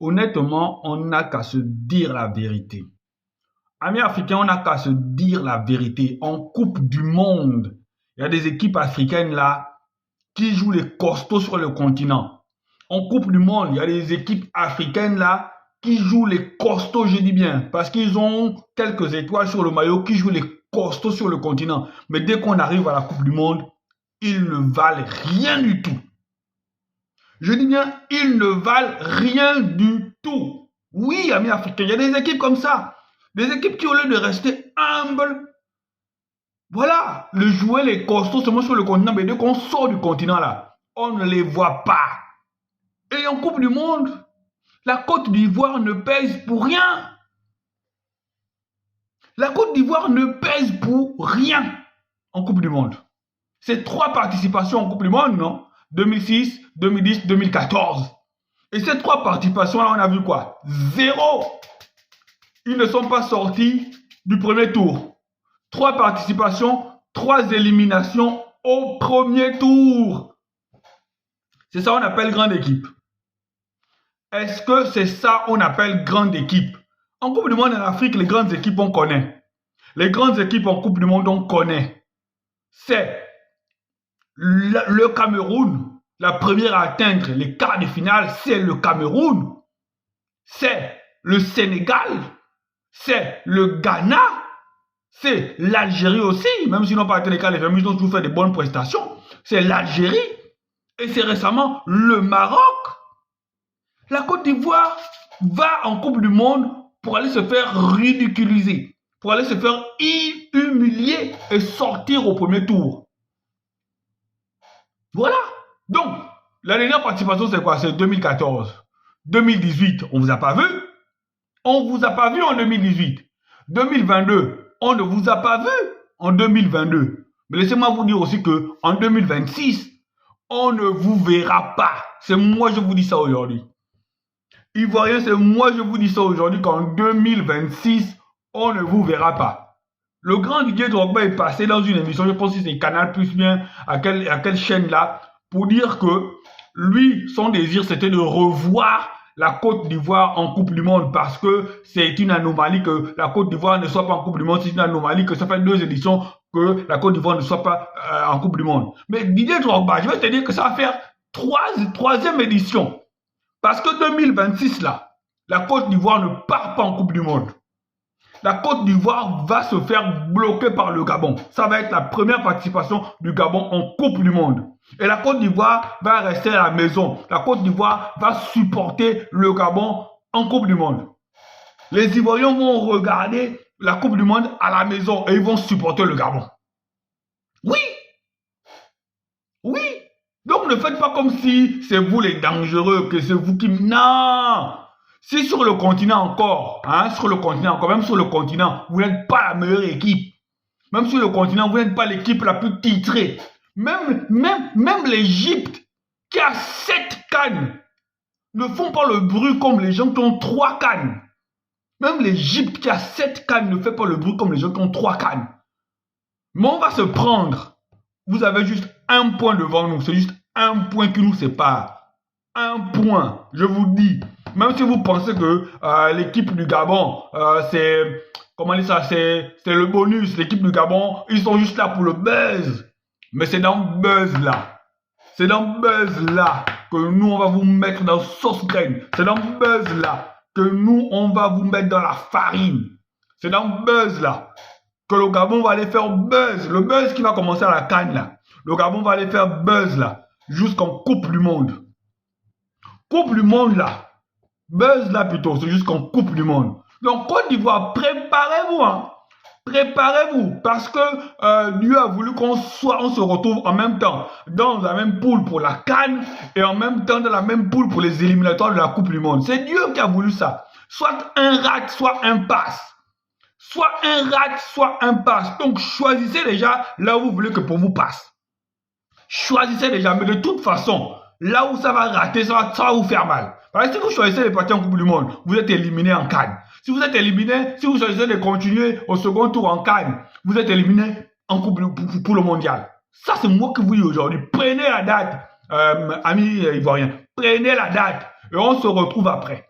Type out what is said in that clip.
Honnêtement, on n'a qu'à se dire la vérité. Amis africains, on n'a qu'à se dire la vérité. En Coupe du Monde, il y a des équipes africaines là qui jouent les costauds sur le continent. En Coupe du Monde, il y a des équipes africaines là qui jouent les costauds, je dis bien, parce qu'ils ont quelques étoiles sur le maillot, qui jouent les costauds sur le continent. Mais dès qu'on arrive à la Coupe du Monde, ils ne valent rien du tout. Je dis bien, ils ne valent rien du tout. Oui, amis africains, il y a des équipes comme ça. Des équipes qui, au lieu de rester humbles, voilà, le jouer les costauds seulement sur le continent, mais dès qu'on sort du continent là, on ne les voit pas. Et en Coupe du Monde, la Côte d'Ivoire ne pèse pour rien. La Côte d'Ivoire ne pèse pour rien en Coupe du Monde. C'est 3 participations en Coupe du Monde, non? 2006, 2010, 2014. Et ces 3 participations-là, on a vu quoi? 0. Ils ne sont pas sortis du premier tour. 3 participations, 3 éliminations au premier tour. C'est ça qu'on appelle grande équipe. Est-ce que c'est ça qu'on appelle grande équipe? En Coupe du Monde en Afrique, les grandes équipes, on connaît. Les grandes équipes en Coupe du Monde, on connaît. C'est le Cameroun, la première à atteindre les quarts de finale, c'est le Cameroun. C'est le Sénégal. C'est le Ghana. C'est l'Algérie aussi, même s'ils n'ont pas atteint les quarts de finale, ils ont toujours fait de bonnes prestations. C'est l'Algérie. Et c'est récemment le Maroc. La Côte d'Ivoire va en Coupe du Monde pour aller se faire ridiculiser, pour aller se faire humilier et sortir au premier tour. Voilà. Donc, la dernière participation, c'est quoi? C'est 2014. 2018, on ne vous a pas vu. On ne vous a pas vu en 2018. 2022, on ne vous a pas vu en 2022. Mais laissez-moi vous dire aussi qu'en 2026, on ne vous verra pas. C'est moi, je vous dis ça aujourd'hui. Ivoirien, c'est moi, je vous dis ça aujourd'hui qu'en 2026, on ne vous verra pas. Le grand Didier Drogba est passé dans une émission, je pense que c'est Canal Plus bien, à quelle chaîne là, pour dire que lui, son désir, c'était de revoir la Côte d'Ivoire en Coupe du Monde parce que c'est une anomalie que la Côte d'Ivoire ne soit pas en Coupe du Monde, c'est une anomalie que ça fait 2 éditions que la Côte d'Ivoire ne soit pas en Coupe du Monde. Mais Didier Drogba, je vais te dire que ça va faire 3e édition. Parce que 2026 là, la Côte d'Ivoire ne part pas en Coupe du Monde. La Côte d'Ivoire va se faire bloquer par le Gabon. Ça va être la première participation du Gabon en Coupe du Monde. Et la Côte d'Ivoire va rester à la maison. La Côte d'Ivoire va supporter le Gabon en Coupe du Monde. Les Ivoiriens vont regarder la Coupe du Monde à la maison et ils vont supporter le Gabon. Oui. Oui. Donc ne faites pas comme si c'est vous les dangereux, que c'est vous qui... Non. Si sur le continent encore, même sur le continent, vous n'êtes pas la meilleure équipe. Même sur le continent, vous n'êtes pas l'équipe la plus titrée. Même l'Égypte, qui a 7 cannes, ne font pas le bruit comme les gens qui ont 3 cannes. Même l'Égypte, qui a 7 cannes, ne fait pas le bruit comme les gens qui ont 3 cannes. Mais on va se prendre. Vous avez juste 1 point devant nous. C'est juste 1 point qui nous sépare. 1 point, je vous dis. Même si vous pensez que l'équipe du Gabon, c'est le bonus, l'équipe du Gabon, ils sont juste là pour le buzz. Mais c'est dans le buzz là. C'est dans le buzz là que nous, on va vous mettre dans sauce graine. C'est dans le buzz là que nous, on va vous mettre dans la farine. C'est dans le buzz là que le Gabon va aller faire buzz. Le buzz qui va commencer à la CAN là. Le Gabon va aller faire buzz là jusqu'en Coupe du Monde. Coupe du Monde là. Buzz là plutôt, c'est jusqu'en Coupe du Monde. Donc Côte d'Ivoire, préparez-vous, hein. Préparez-vous, parce que Dieu a voulu qu'on se retrouve en même temps dans la même poule pour la CAN et en même temps dans la même poule pour les éliminatoires de la Coupe du Monde. C'est Dieu qui a voulu ça. Soit un rat, soit un passe. Soit un rat, soit un passe. Donc choisissez déjà là où vous voulez que pour vous passe. Choisissez déjà, mais de toute façon, là où ça va rater, ça va vous faire mal. Parce que si vous choisissez de partir en Coupe du Monde, vous êtes éliminé en CAN. Si vous êtes éliminé, si vous choisissez de continuer au second tour en CAN, vous êtes éliminé en Coupe pour le mondial. Ça, c'est moi qui vous dis aujourd'hui. Prenez la date, amis ivoiriens. Prenez la date et on se retrouve après.